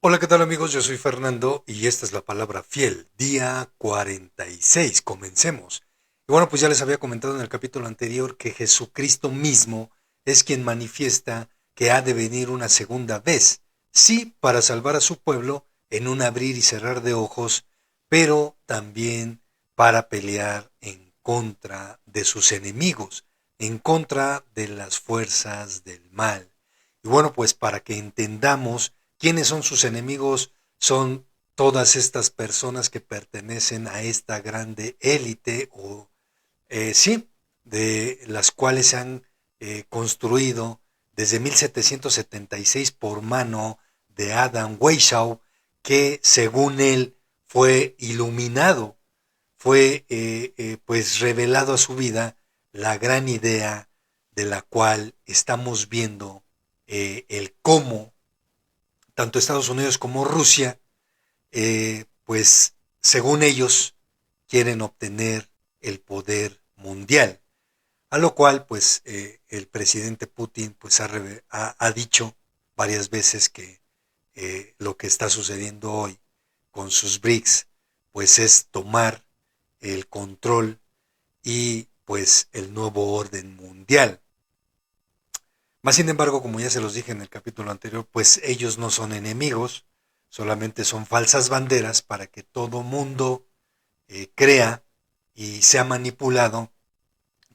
Hola, ¿qué tal amigos? Yo soy Fernando y esta es la palabra fiel, día 46. Comencemos. Y bueno, pues ya les había comentado en el capítulo anterior que Jesucristo mismo es quien manifiesta que ha de venir una segunda vez, sí, para salvar a su pueblo en un abrir y cerrar de ojos, pero también para pelear en contra de sus enemigos, en contra de las fuerzas del mal. Y bueno, pues para que entendamos quiénes son sus enemigos, son todas estas personas que pertenecen a esta grande élite o sí, de las cuales se han construido desde 1776 por mano de Adam Weishaupt, que según él fue iluminado, fue pues revelado a su vida la gran idea de la cual estamos viendo el cómo tanto Estados Unidos como Rusia, pues según ellos quieren obtener el poder mundial, a lo cual pues el presidente Putin pues ha dicho varias veces que lo que está sucediendo hoy con sus BRICS pues es tomar el control y pues el nuevo orden mundial. Más sin embargo, como ya se los dije en el capítulo anterior, pues ellos no son enemigos, solamente son falsas banderas para que todo mundo crea y sea manipulado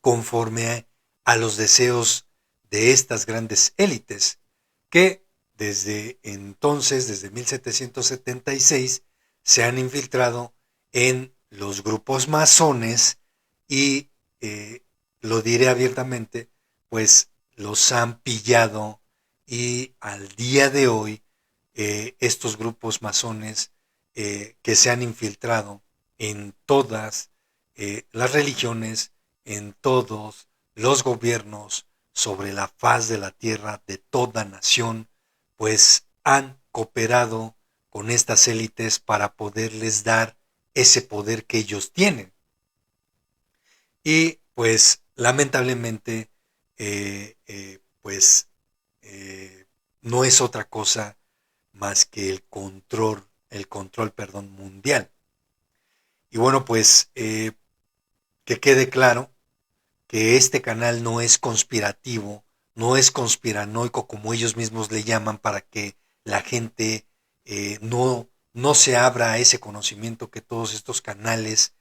conforme a los deseos de estas grandes élites que desde entonces, desde 1776, se han infiltrado en los grupos masones y, lo diré abiertamente, pues los han pillado y al día de hoy estos grupos masones que se han infiltrado en todas las religiones, en todos los gobiernos sobre la faz de la tierra de toda nación, pues han cooperado con estas élites para poderles dar ese poder que ellos tienen. Y pues lamentablemente, pues no es otra cosa más que el control, perdón, mundial. Y bueno, pues que quede claro que este canal no es conspirativo, no es conspiranoico como ellos mismos le llaman para que la gente no se abra a ese conocimiento que todos estos canales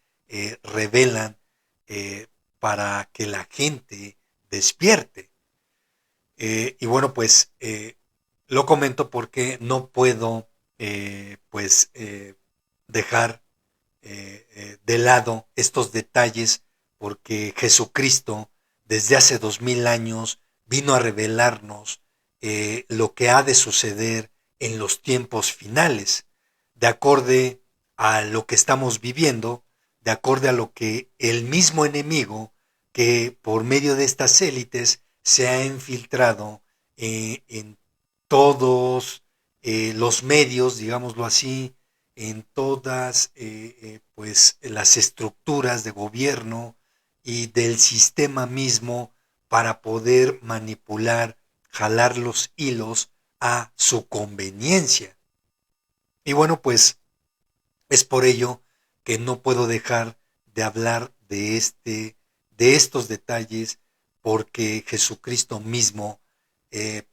revelan para que la gente despierte. Y bueno, pues lo comento porque no puedo pues dejar de lado estos detalles porque Jesucristo desde hace 2000 años vino a revelarnos lo que ha de suceder en los tiempos finales, de acorde a lo que estamos viviendo, de acorde a lo que el mismo enemigo que por medio de estas élites se ha infiltrado en todos los medios, digámoslo así, en todas pues las estructuras de gobierno y del sistema mismo para poder manipular, jalar los hilos a su conveniencia. Y bueno, pues es por ello que no puedo dejar de hablar de estos detalles, porque Jesucristo mismo,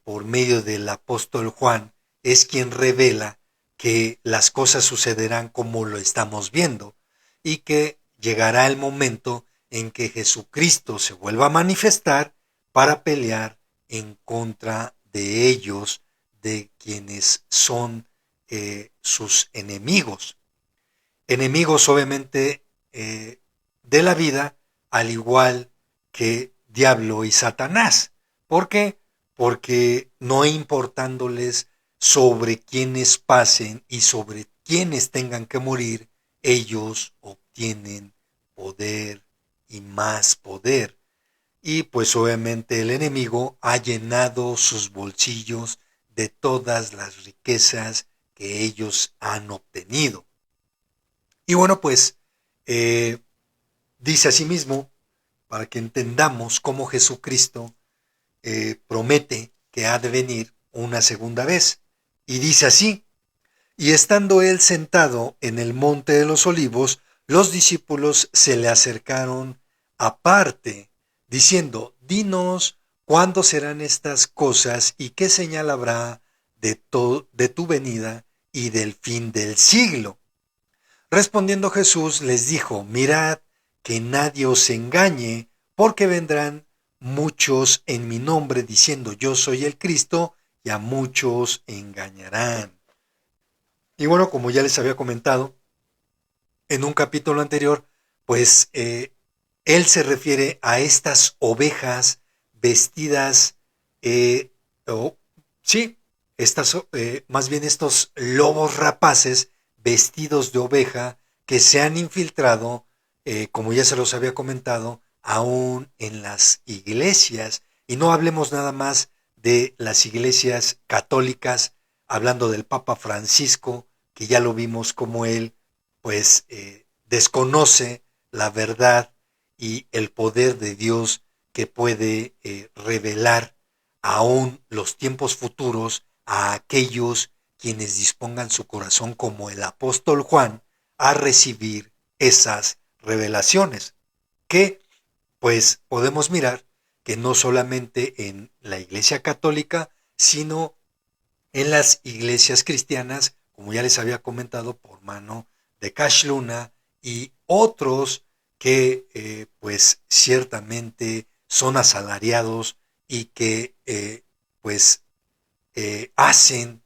por medio del apóstol Juan, es quien revela que las cosas sucederán como lo estamos viendo y que llegará el momento en que Jesucristo se vuelva a manifestar para pelear en contra de ellos, de quienes son sus enemigos. Enemigos obviamente de la vida, al igual que Diablo y Satanás. ¿Por qué? Porque no importándoles sobre quienes pasen y sobre quienes tengan que morir, ellos obtienen poder y más poder. Y pues obviamente el enemigo ha llenado sus bolsillos de todas las riquezas que ellos han obtenido. Y bueno, pues eh, dice asimismo, para que entendamos cómo Jesucristo promete que ha de venir una segunda vez. Y dice así, Y estando él sentado en el monte de los olivos, los discípulos se le acercaron aparte, diciendo, dinos cuándo serán estas cosas y qué señal habrá de tu venida y del fin del siglo. Respondiendo Jesús les dijo, mirad que nadie os engañe, porque vendrán muchos en mi nombre diciendo yo soy el Cristo, y a muchos engañarán. Y bueno, como ya les había comentado en un capítulo anterior, pues él se refiere a estas ovejas vestidas, o, sí, más bien estos lobos rapaces vestidos de oveja que se han infiltrado, como ya se los había comentado, aún en las iglesias. Y no hablemos nada más de las iglesias católicas, hablando del Papa Francisco, que ya lo vimos como él, pues desconoce la verdad y el poder de Dios que puede revelar aún los tiempos futuros a aquellos quienes dispongan su corazón como el apóstol Juan a recibir esas revelaciones, que pues podemos mirar que no solamente en la Iglesia Católica, sino en las iglesias cristianas, como ya les había comentado, por mano de Cash Luna y otros que pues ciertamente son asalariados y que pues hacen,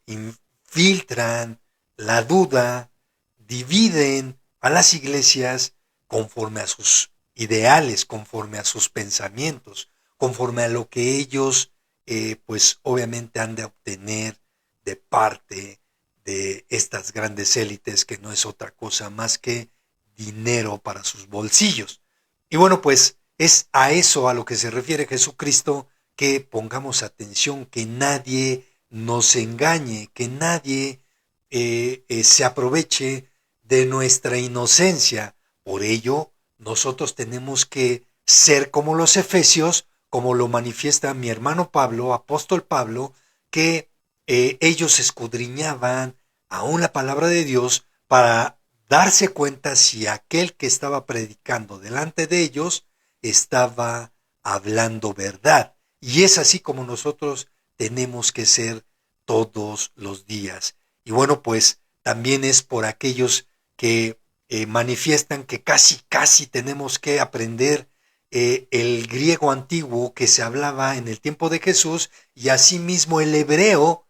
infiltran la duda, dividen a las iglesias conforme a sus ideales, conforme a sus pensamientos, conforme a lo que ellos pues obviamente han de obtener de parte de estas grandes élites, que no es otra cosa más que dinero para sus bolsillos. Y bueno, pues es a eso a lo que se refiere Jesucristo, que pongamos atención, que nadie nos engañe, que nadie se aproveche de nuestra inocencia. Por ello, nosotros tenemos que ser como los efesios, como lo manifiesta mi hermano Pablo, apóstol Pablo, que ellos escudriñaban aún la palabra de Dios para darse cuenta si aquel que estaba predicando delante de ellos estaba hablando verdad. Y es así como nosotros tenemos que ser todos los días. Y bueno, pues también es por aquellos que manifiestan que casi tenemos que aprender el griego antiguo que se hablaba en el tiempo de Jesús, y asimismo el hebreo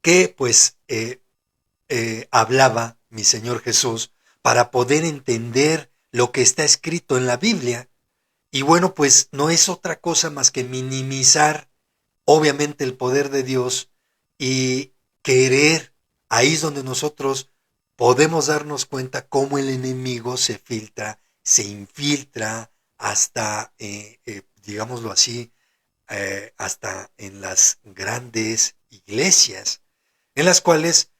que pues hablaba mi Señor Jesús, para poder entender lo que está escrito en la Biblia. Y bueno, pues no es otra cosa más que minimizar obviamente el poder de Dios y querer, ahí es donde nosotros podemos darnos cuenta cómo el enemigo se filtra, se infiltra hasta, digámoslo así, hasta en las grandes iglesias, en las cuales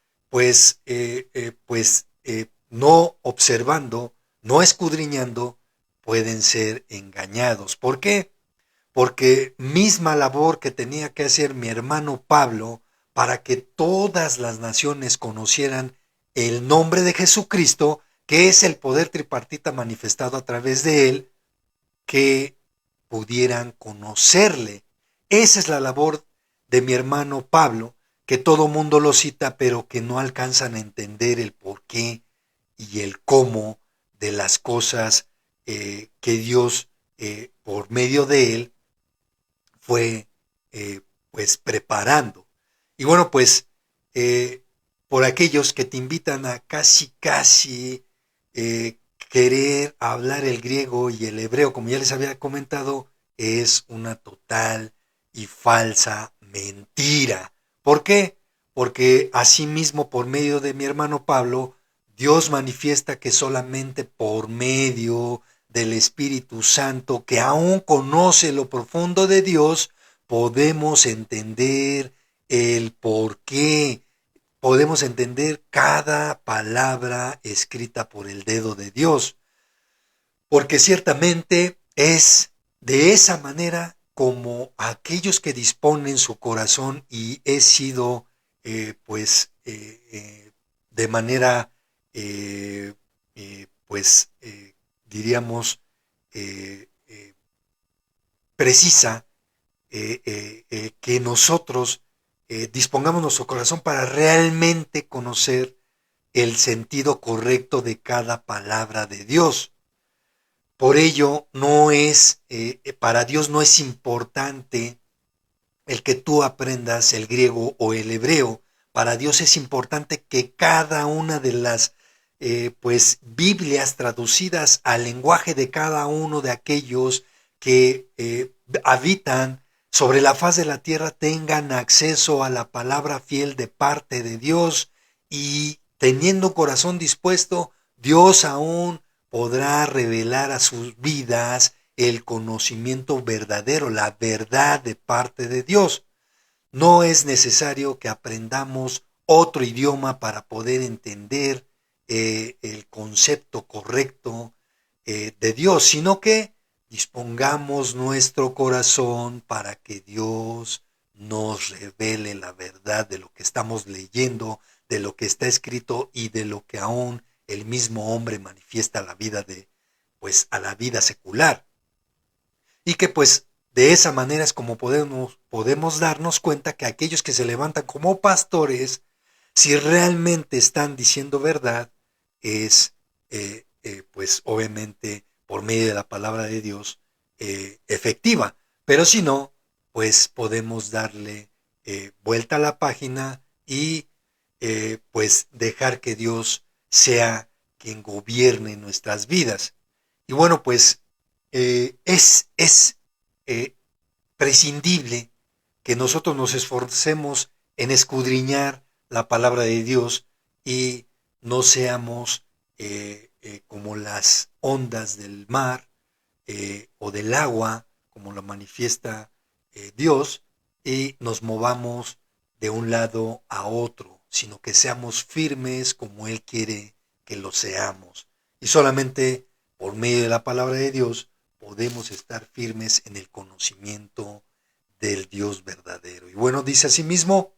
no observando, no escudriñando, pueden ser engañados. ¿Por qué? Porque misma labor que tenía que hacer mi hermano Pablo para que todas las naciones conocieran el nombre de Jesucristo, que es el poder tripartita manifestado a través de él, que pudieran conocerle. Esa es la labor de mi hermano Pablo, que todo mundo lo cita, pero que no alcanzan a entender el porqué y el cómo de las cosas que Dios, por medio de él, fue pues preparando. Y bueno, pues por aquellos que te invitan a casi querer hablar el griego y el hebreo, como ya les había comentado, es una total y falsa mentira. ¿Por qué? Porque asimismo, por medio de mi hermano Pablo, Dios manifiesta que solamente por medio del Espíritu Santo, que aún conoce lo profundo de Dios, podemos entender el por qué, podemos entender cada palabra escrita por el dedo de Dios. Porque ciertamente es de esa manera como aquellos que disponen su corazón, y he sido de manera, pues diríamos, precisa, que nosotros dispongamos nuestro corazón para realmente conocer el sentido correcto de cada palabra de Dios. Por ello, para Dios no es importante el que tú aprendas el griego o el hebreo. Para Dios es importante que cada una de las Biblias traducidas al lenguaje de cada uno de aquellos que habitan sobre la faz de la tierra tengan acceso a la palabra fiel de parte de Dios, y teniendo un corazón dispuesto, Dios aún podrá revelar a sus vidas el conocimiento verdadero, la verdad de parte de Dios. No es necesario que aprendamos otro idioma para poder entender el concepto correcto de Dios, sino que dispongamos nuestro corazón para que Dios nos revele la verdad de lo que estamos leyendo, de lo que está escrito y de lo que aún el mismo hombre manifiesta a la vida a la vida secular. Y que pues de esa manera es como podemos darnos cuenta que aquellos que se levantan como pastores, si realmente están diciendo verdad, es pues obviamente por medio de la palabra de Dios efectiva. Pero si no, pues podemos darle vuelta a la página y pues dejar que Dios sea quien gobierne nuestras vidas. Y bueno, pues es eh, prescindible que nosotros nos esforcemos en escudriñar la palabra de Dios y no seamos como las ondas del mar o del agua, como lo manifiesta Dios, y nos movamos de un lado a otro, sino que seamos firmes como Él quiere que lo seamos. Y solamente por medio de la palabra de Dios podemos estar firmes en el conocimiento del Dios verdadero. Y bueno, dice asimismo,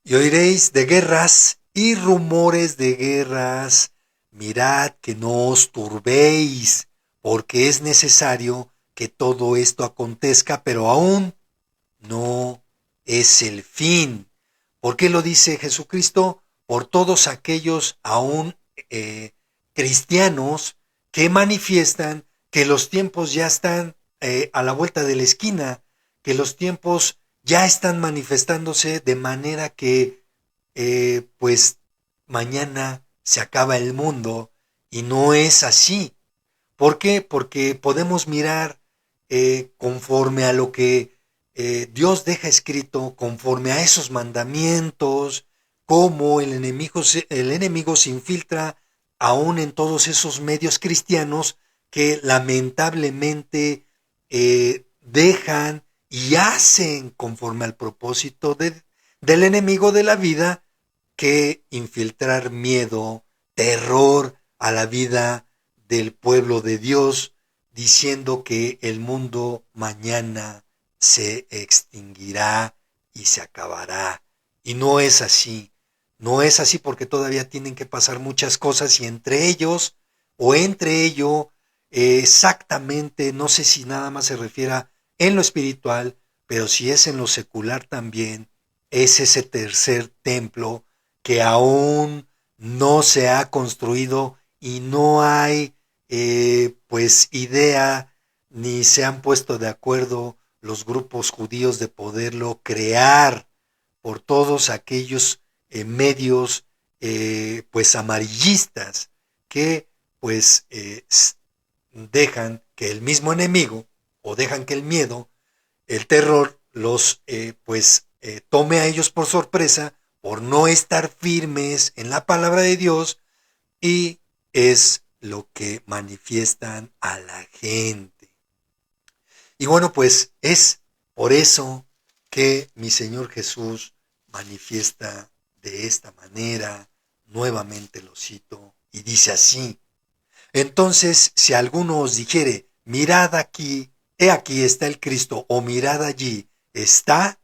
y oiréis de guerras y rumores de guerras, mirad que no os turbéis, porque es necesario que todo esto acontezca, pero aún no es el fin. ¿Por qué lo dice Jesucristo? Por todos aquellos aún cristianos que manifiestan que los tiempos ya están a la vuelta de la esquina, que los tiempos ya están manifestándose de manera que pues mañana se acaba el mundo, y no es así. ¿Por qué? Porque podemos mirar conforme a lo que Dios deja escrito, conforme a esos mandamientos, cómo el enemigo se infiltra aún en todos esos medios cristianos que lamentablemente dejan y hacen conforme al propósito del enemigo de la vida, que infiltrar miedo, terror a la vida del pueblo de Dios, diciendo que el mundo mañana se extinguirá y se acabará. Y no es así. No es así, porque todavía tienen que pasar muchas cosas, y entre ellos o entre ello exactamente, no sé si nada más se refiera en lo espiritual, pero si es en lo secular también, es ese tercer templo que aún no se ha construido, y no hay pues idea ni se han puesto de acuerdo los grupos judíos de poderlo crear por todos aquellos medios pues amarillistas que pues dejan que el mismo enemigo, o dejan que el miedo, el terror los tome a ellos por sorpresa, por no estar firmes en la palabra de Dios, y es lo que manifiestan a la gente. Y bueno, pues es por eso que mi Señor Jesús manifiesta de esta manera. Nuevamente lo cito y dice así: entonces, si alguno os dijere, mirad aquí, he aquí está el Cristo, o mirad allí está,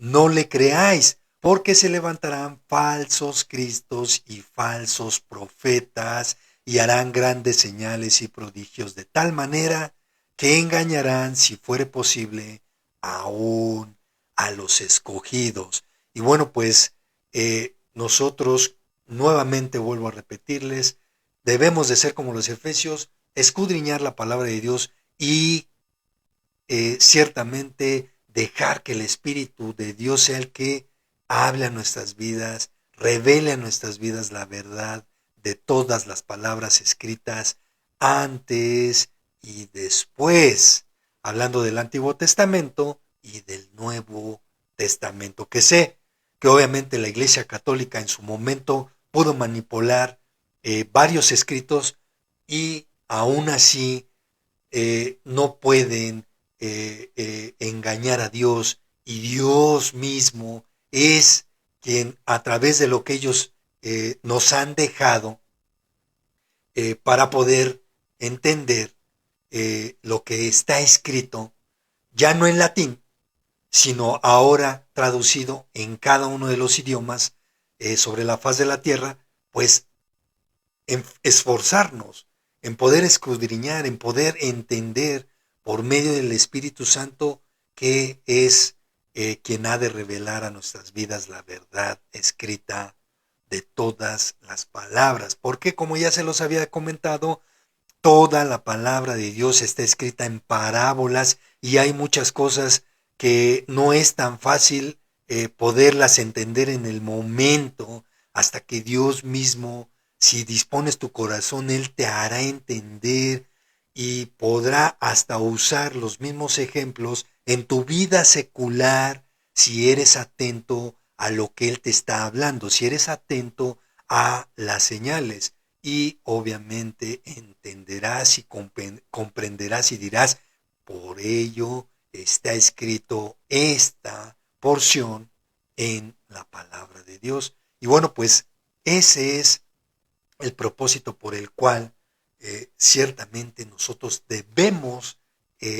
no le creáis, porque se levantarán falsos cristos y falsos profetas, y harán grandes señales y prodigios de tal manera que engañarán, si fuere posible, aún a los escogidos. Y bueno, pues nosotros, nuevamente vuelvo a repetirles, debemos de ser como los efesios, escudriñar la palabra de Dios y ciertamente dejar que el Espíritu de Dios sea el que hable a nuestras vidas, revele a nuestras vidas la verdad de todas las palabras escritas antes y después, hablando del Antiguo Testamento y del Nuevo Testamento, que sé que obviamente la Iglesia Católica en su momento pudo manipular varios escritos y aún así no pueden engañar a Dios, y Dios mismo es quien a través de lo que ellos nos han dejado para poder entender lo que está escrito, ya no en latín, sino ahora traducido en cada uno de los idiomas sobre la faz de la tierra, pues en esforzarnos, en poder escudriñar, en poder entender por medio del Espíritu Santo que es quien ha de revelar a nuestras vidas la verdad escrita de todas las palabras. Porque como ya se los había comentado, toda la palabra de Dios está escrita en parábolas y hay muchas cosas que no es tan fácil poderlas entender en el momento, hasta que Dios mismo, si dispones tu corazón, Él te hará entender y podrá hasta usar los mismos ejemplos en tu vida secular si eres atento a lo que Él te está hablando, si eres atento a las señales. Y obviamente entenderás y comprenderás y dirás, por ello está escrito esta porción en la palabra de Dios. Y bueno, pues ese es el propósito por el cual ciertamente nosotros debemos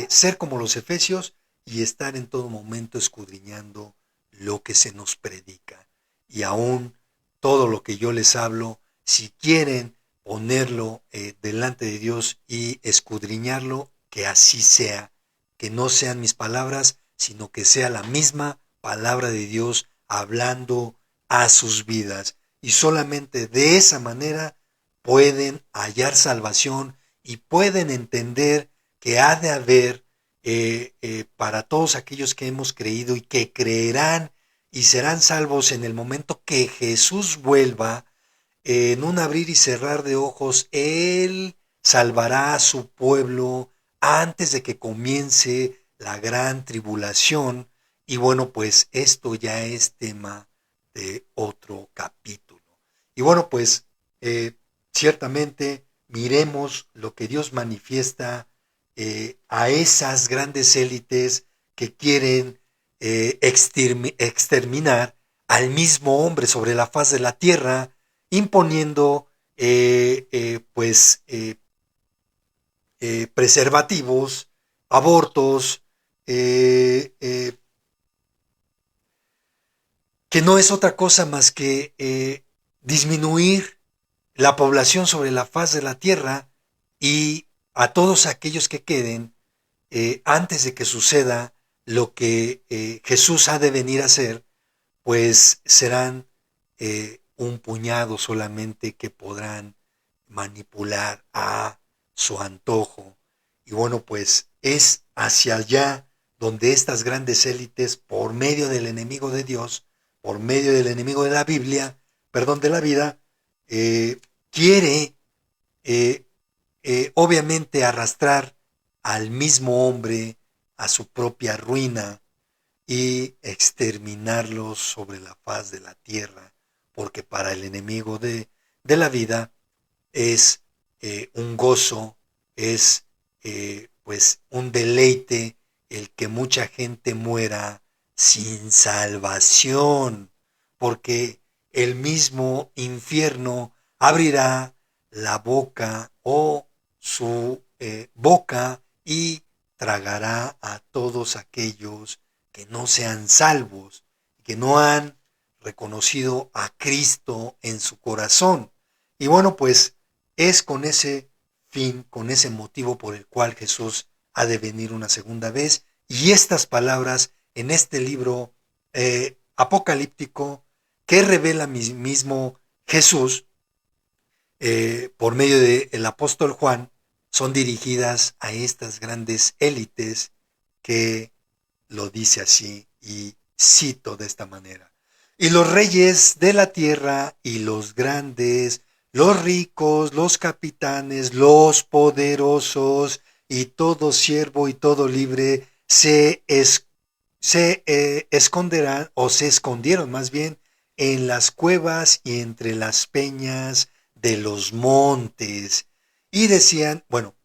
ser como los efesios y estar en todo momento escudriñando lo que se nos predica. Y aún todo lo que yo les hablo, si quieren ponerlo delante de Dios y escudriñarlo, que así sea, que no sean mis palabras, sino que sea la misma palabra de Dios hablando a sus vidas. Y solamente de esa manera pueden hallar salvación y pueden entender que ha de haber para todos aquellos que hemos creído y que creerán y serán salvos en el momento que Jesús vuelva, en un abrir y cerrar de ojos, Él salvará a su pueblo antes de que comience la gran tribulación. Y bueno, pues esto ya es tema de otro capítulo. Y bueno, pues eh, ciertamente miremos lo que Dios manifiesta a esas grandes élites que quieren exterminar al mismo hombre sobre la faz de la tierra, imponiendo preservativos, abortos, que no es otra cosa más que disminuir la población sobre la faz de la tierra, y a todos aquellos que queden antes de que suceda lo que Jesús ha de venir a hacer, pues serán un puñado solamente que podrán manipular a su antojo. Y bueno, pues es hacia allá donde estas grandes élites, por medio del enemigo de Dios, por medio del enemigo de la Biblia, perdón, de la vida, quiere obviamente arrastrar al mismo hombre a su propia ruina y exterminarlos sobre la faz de la tierra, porque para el enemigo de la vida es un gozo, es pues un deleite el que mucha gente muera sin salvación, porque el mismo infierno abrirá la boca o su boca y tragará a todos aquellos que no sean salvos. que no han reconocido a Cristo en su corazón. Y bueno, pues es con ese fin, con ese motivo por el cual Jesús ha de venir una segunda vez. Y estas palabras en este libro apocalíptico que revela mismo Jesús por medio del apóstol Juan son dirigidas a estas grandes élites que lo dice así y cito de esta manera. Y los reyes de la tierra y los grandes, los ricos, los capitanes, los poderosos y todo siervo y todo libre se esconderán o se escondieron más bien en las cuevas y entre las peñas de los montes. Y decían, bueno,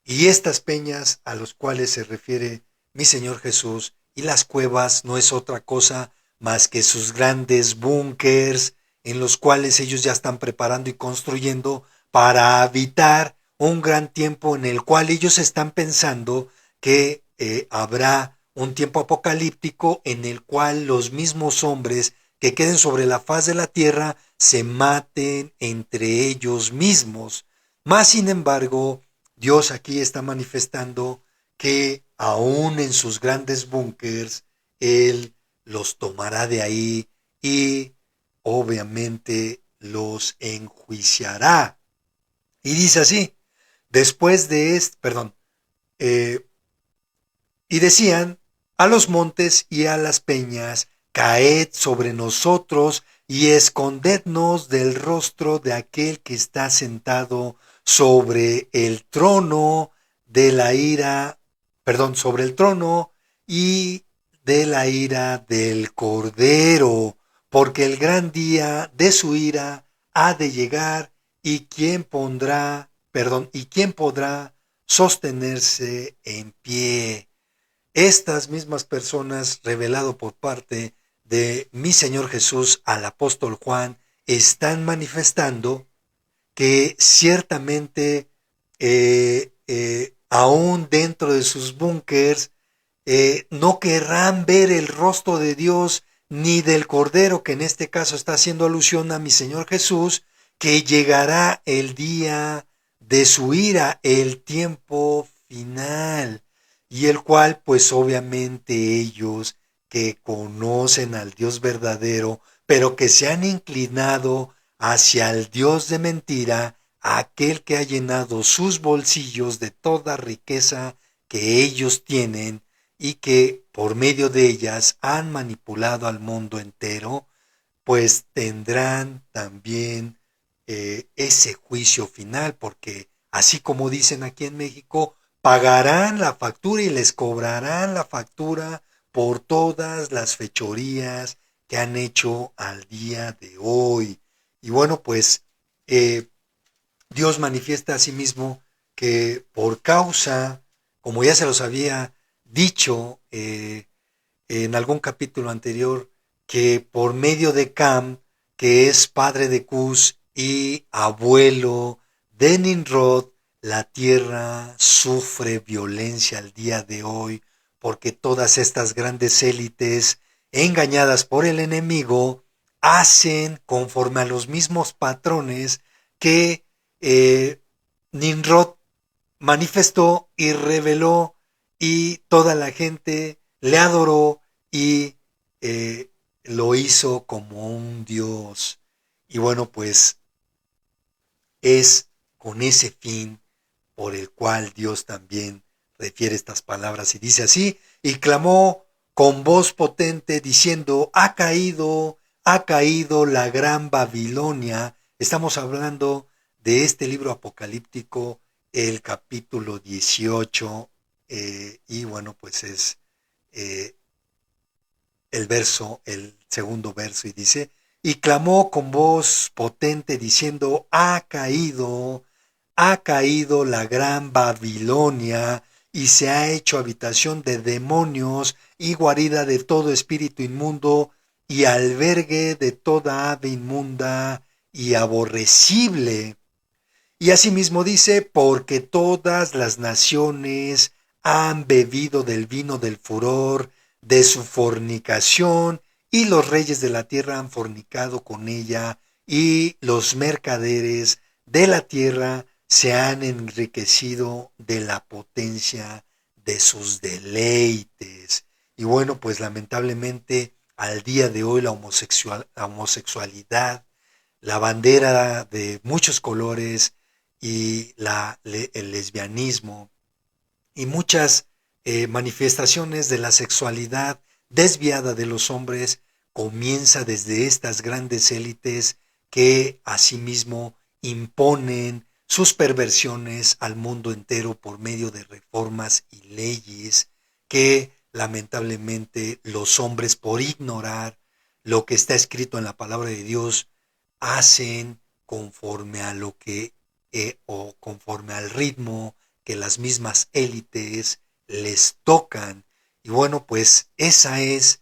y estas peñas a los cuales se refiere mi Señor Jesús y las cuevas no es otra cosa más que sus grandes búnkers en los cuales ellos ya están preparando y construyendo para habitar un gran tiempo en el cual ellos están pensando que habrá un tiempo apocalíptico en el cual los mismos hombres que queden sobre la faz de la tierra se maten entre ellos mismos. Mas, sin embargo, Dios aquí está manifestando que aún en sus grandes búnkers, Él los tomará de ahí y obviamente los enjuiciará. Y dice así, después de este, perdón, eh, y decían a los montes y a las peñas, caed sobre nosotros y escondednos del rostro de aquel que está sentado sobre el trono de la ira, perdón, sobre el trono y de la ira del Cordero, porque el gran día de su ira ha de llegar y quién pondrá, perdón, y quién podrá sostenerse en pie. Estas mismas personas, revelado por parte de mi Señor Jesús al apóstol Juan, están manifestando que ciertamente aún dentro de sus búnkers no querrán ver el rostro de Dios ni del Cordero, que en este caso está haciendo alusión a mi Señor Jesús, que llegará el día de su ira, el tiempo final, y el cual pues obviamente ellos que conocen al Dios verdadero, pero que se han inclinado hacia el Dios de mentira, aquel que ha llenado sus bolsillos de toda riqueza que ellos tienen y que por medio de ellas han manipulado al mundo entero, pues tendrán también ese juicio final, porque así como dicen aquí en México, pagarán la factura y les cobrarán la factura por todas las fechorías que han hecho al día de hoy. Y bueno, pues Dios manifiesta a sí mismo que por causa, como ya se los había dicho en algún capítulo anterior, que por medio de Cam, que es padre de Cus y abuelo de Nimrod, la tierra sufre violencia al día de hoy, porque todas estas grandes élites, engañadas por el enemigo, hacen conforme a los mismos patrones que Nimrod manifestó y reveló, y toda la gente le adoró y lo hizo como un dios. Y bueno, pues es con ese fin por el cual Dios también refiere estas palabras y dice así, y clamó con voz potente diciendo, ha caído la gran Babilonia. Estamos hablando de este libro apocalíptico, el capítulo 18, y bueno, pues es eh, el segundo verso, y dice, y clamó con voz potente diciendo, ha caído la gran Babilonia, y se ha hecho habitación de demonios y guarida de todo espíritu inmundo y albergue de toda ave inmunda y aborrecible. Y asimismo dice, porque todas las naciones han bebido del vino del furor de su fornicación, y los reyes de la tierra han fornicado con ella, y los mercaderes de la tierra se han enriquecido de la potencia de sus deleites. Y bueno, pues lamentablemente al día de hoy la homosexualidad, la bandera de muchos colores y el lesbianismo y muchas manifestaciones de la sexualidad desviada de los hombres comienza desde estas grandes élites que asimismo imponen sus perversiones al mundo entero por medio de reformas y leyes que lamentablemente los hombres, por ignorar lo que está escrito en la palabra de Dios, hacen conforme a lo que o conforme al ritmo que las mismas élites les tocan. Y bueno, pues esa es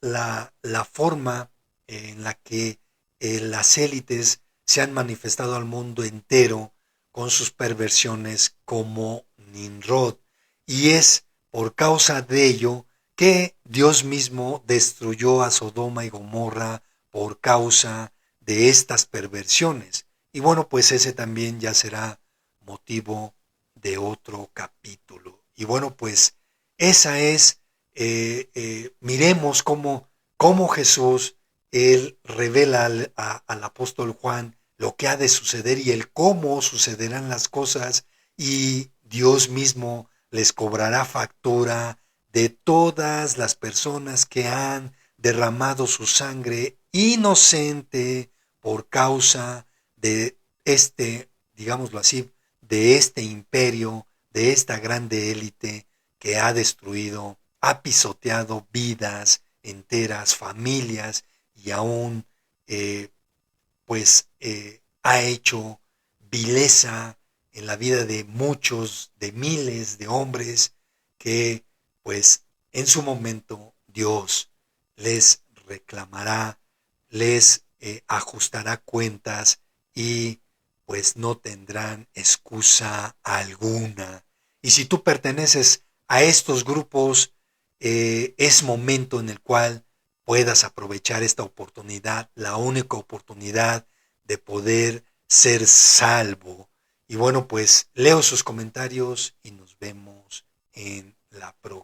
la forma en la que las élites se han manifestado al mundo entero con sus perversiones como Nimrod. Y es por causa de ello que Dios mismo destruyó a Sodoma y Gomorra por causa de estas perversiones. Y bueno, pues ese también ya será motivo de otro capítulo. Y bueno, pues esa es, miremos cómo Jesús, él revela al apóstol Juan lo que ha de suceder y el cómo sucederán las cosas, y Dios mismo les cobrará factura de todas las personas que han derramado su sangre inocente por causa de este, digámoslo así, de este imperio, de esta grande élite que ha destruido, ha pisoteado vidas enteras, familias, y aún ha hecho vileza en la vida de muchos, de miles de hombres que pues en su momento Dios les reclamará, les ajustará cuentas, y pues no tendrán excusa alguna. Y si tú perteneces a estos grupos, es momento en el cual puedas aprovechar esta oportunidad, la única oportunidad de poder ser salvo. Y bueno, pues leo sus comentarios y nos vemos en la próxima.